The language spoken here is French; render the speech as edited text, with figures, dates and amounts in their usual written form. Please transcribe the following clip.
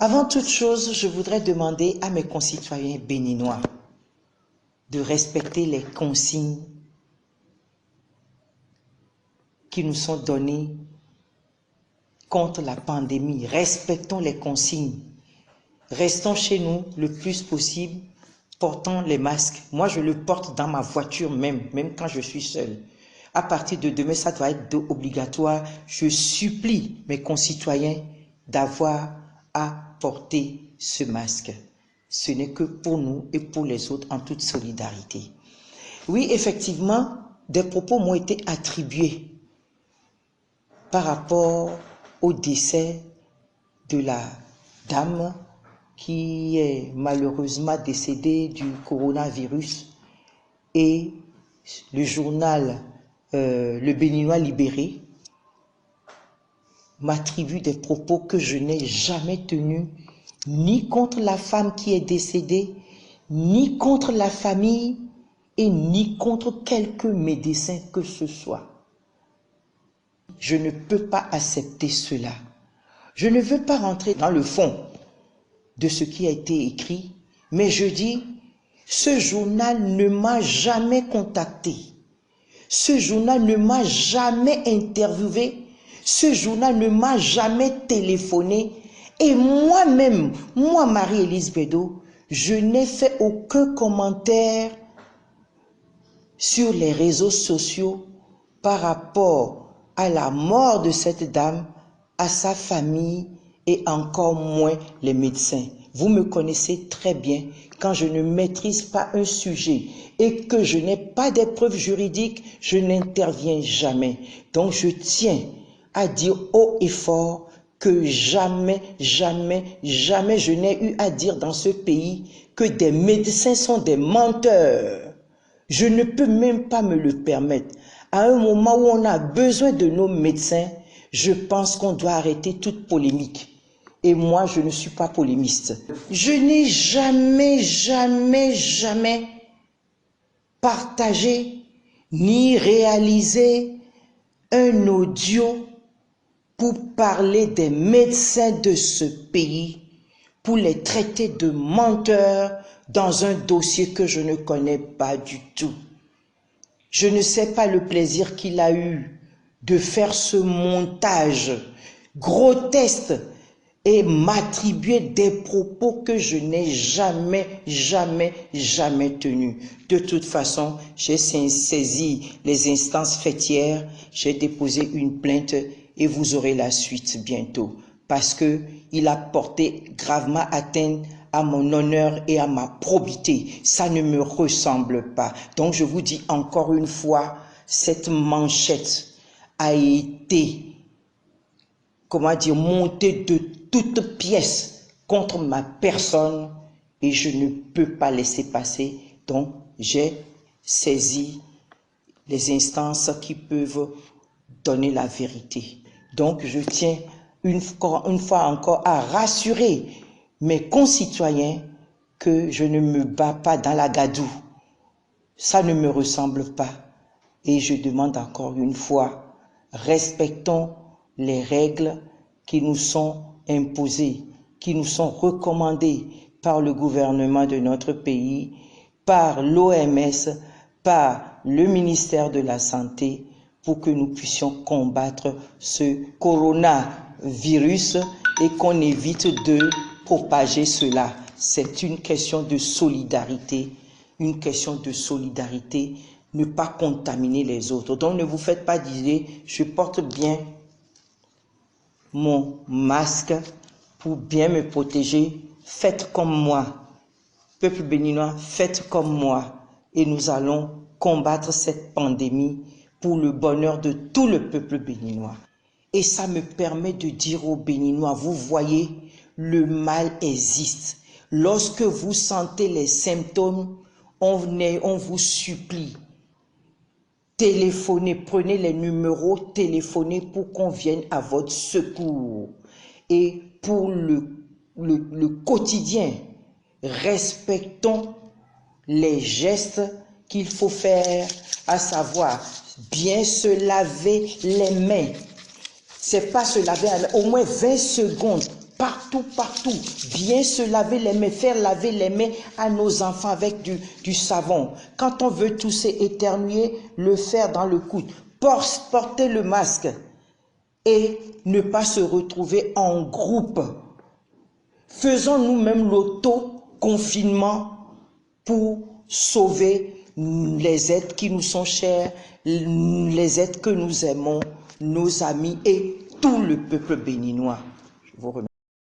Avant toute chose, je voudrais demander à mes concitoyens béninois de respecter les consignes qui nous sont données contre la pandémie. Respectons les consignes. Restons chez nous le plus possible, portant les masques. Moi, je le porte dans ma voiture même quand je suis seul. À partir de demain, ça doit être obligatoire. Je supplie mes concitoyens d'avoir à porter ce masque. Ce n'est que pour nous et pour les autres en toute solidarité. Oui, effectivement, des propos m'ont été attribués par rapport au décès de la dame qui est malheureusement décédée du coronavirus, et le journal Le Béninois Libéré m'attribue des propos que je n'ai jamais tenus, ni contre la femme qui est décédée, ni contre la famille, et ni contre quelque médecin que ce soit. Je ne peux pas accepter cela. Je ne veux pas rentrer dans le fond de ce qui a été écrit, mais je dis, ce journal ne m'a jamais contacté. Ce journal ne m'a jamais interviewé. Ce journal ne m'a jamais téléphoné. Et moi-même, moi Marie-Élise Bédot, je n'ai fait aucun commentaire sur les réseaux sociaux par rapport à la mort de cette dame, à sa famille et encore moins les médecins. Vous me connaissez très bien, quand je ne maîtrise pas un sujet et que je n'ai pas des preuves juridiques, je n'interviens jamais. Donc je tiens à dire haut et fort que jamais, jamais, jamais je n'ai eu à dire dans ce pays que des médecins sont des menteurs. Je ne peux même pas me le permettre. À un moment où on a besoin de nos médecins, je pense qu'on doit arrêter toute polémique. Et moi, je ne suis pas polémiste. Je n'ai jamais, jamais, jamais partagé ni réalisé un audio pour parler des médecins de ce pays, pour les traiter de menteurs dans un dossier que je ne connais pas du tout. Je ne sais pas le plaisir qu'il a eu de faire ce montage grotesque et m'attribuer des propos que je n'ai jamais, jamais, jamais tenus. De toute façon, j'ai saisi les instances faîtières, j'ai déposé une plainte et vous aurez la suite bientôt. Parce que il a porté gravement atteinte à mon honneur et à ma probité. Ça ne me ressemble pas. Donc je vous dis encore une fois, cette manchette a été, comment dire, montée de toutes pièces contre ma personne et je ne peux pas laisser passer. Donc j'ai saisi les instances qui peuvent donner la vérité. Donc je tiens une fois encore à rassurer mes concitoyens que je ne me bats pas dans la gadoue. Ça ne me ressemble pas. Et je demande encore une fois, respectons les règles qui nous sont imposées, qui nous sont recommandées par le gouvernement de notre pays, par l'OMS, par le ministère de la Santé, pour que nous puissions combattre ce coronavirus et qu'on évite de propager cela. C'est une question de solidarité, ne pas contaminer les autres. Donc ne vous faites pas dire, je porte bien mon masque pour bien me protéger. Faites comme moi, peuple béninois, faites comme moi et nous allons combattre cette pandémie pour le bonheur de tout le peuple béninois. Et ça me permet de dire aux Béninois, vous voyez, le mal existe. Lorsque vous sentez les symptômes, on vous supplie. Téléphonez, prenez les numéros, téléphonez pour qu'on vienne à votre secours. Et pour le quotidien, respectons les gestes qu'il faut faire, à savoir bien se laver les mains. C'est pas se laver, au moins 20 secondes partout, partout. Bien se laver les mains, faire laver les mains à nos enfants avec du savon. Quand on veut tousser, éternuer, le faire dans le coude. Porter le masque et ne pas se retrouver en groupe. Faisons nous-mêmes l'auto-confinement pour sauver les êtres qui nous sont chers, les êtres que nous aimons, nos amis et tout le peuple béninois. Je vous remercie.